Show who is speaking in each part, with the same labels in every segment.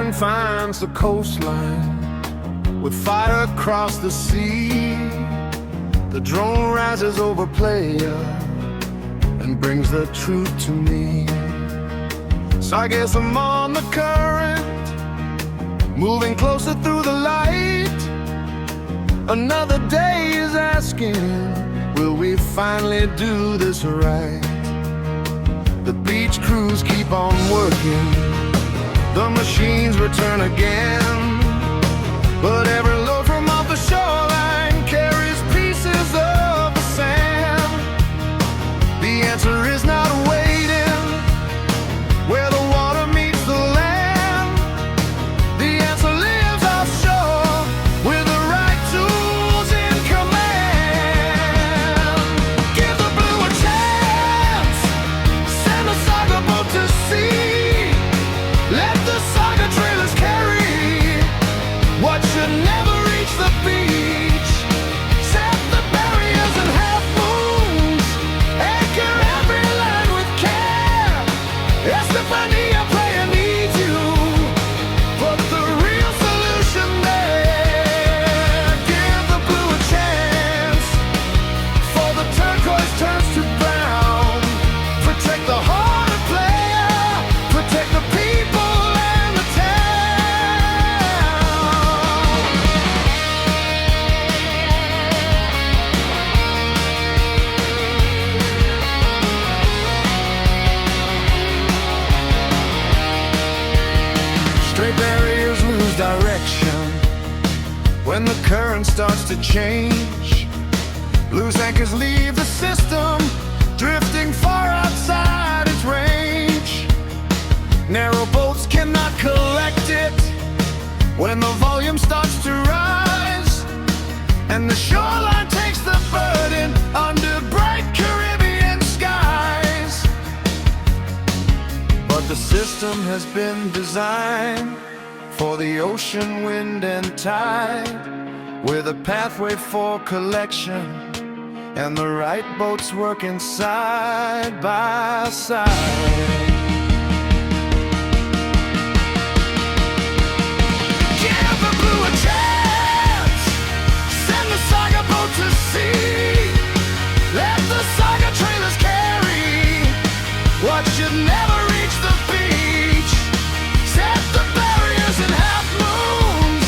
Speaker 1: drone finds the coastline with fire across the sea. The drone rises over Playa and brings the truth to me. So I guess I'm on the current, moving closer through the light. Another day is asking, will we finally do this right? The beach crews keep on working, the machines return again, but every load from off the shoreline carries pieces of the sand. The answer is not waiting where the water meets the land. The answer lives offshore with the right tools in command. Give the blue a chance, send a saga boat to sea. Let the saga trailers carry what should never reach the beach. Set the barriers and half moons, anchor every line with care. Estefania, Playa needs you, put the real solution there. Give the blue a chance, for the turquoise turns to brown. Protect the heart of Playa, protect the people and the town. Straight barriers lose direction when the current starts to change. Loose anchors leave the system, drifting far outside its range. Narrow boats cannot collect it when the volume starts to rise, and the shoreline takes the burden under bright Caribbean skies. But the system has been designed for the ocean, wind and tide, with a pathway for collection and the right boats working side by side. Give the blue a chance, send the saga boat to sea. Let the saga trailers carry what should never reach the beach. Set the barriers in half moons,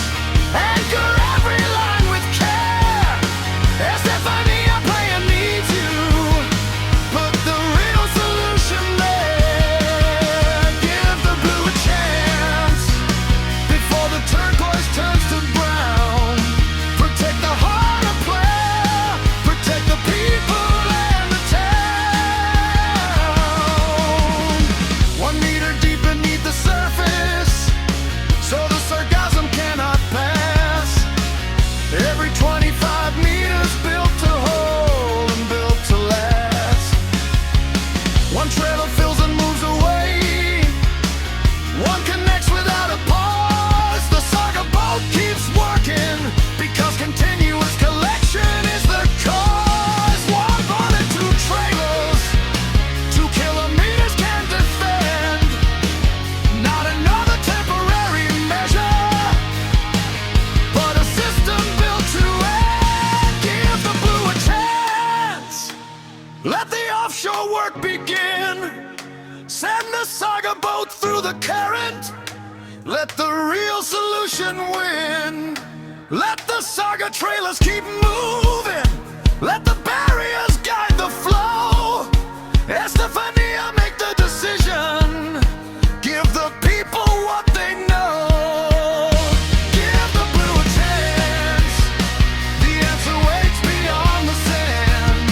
Speaker 1: anchor every line with care. Estefania, Playa needs you, put the real solution there. Give the blue a chance before the turquoise turns to brown. Protect the heart of Playa, protect the people and the town. 1 meter deep beneath the surface, so the sargassum cannot pass. Every 25 meters built to hold and built to last. One trailer fills and moves away, one connects without a pause. The saga boat keeps working because continuous collection is the cause. 1 trailers, 2 kilometers can defend, not another temporary measure, but a system built to end. Give the blue a chance, let the offshore work begin. Send the saga boat through the current, let the real solution win. Let the saga trailers keep moving, let the barriers guide the flow. Estefania, make the decision, give the people what they know. Give the blue a chance, the answer waits beyond the sand.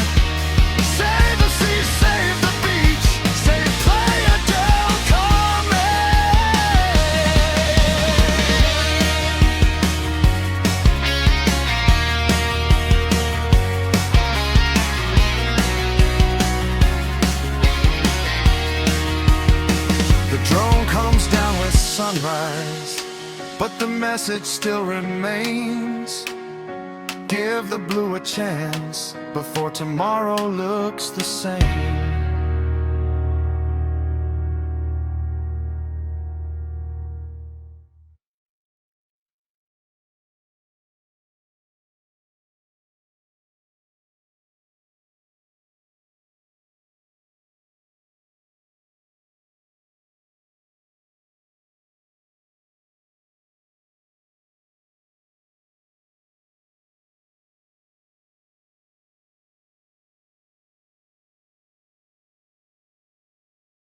Speaker 1: Save the sea, save the beach, save Playa del Carmen. The drone comes down with sunrise, but the message still remains. Give the blue a chance before tomorrow looks the same.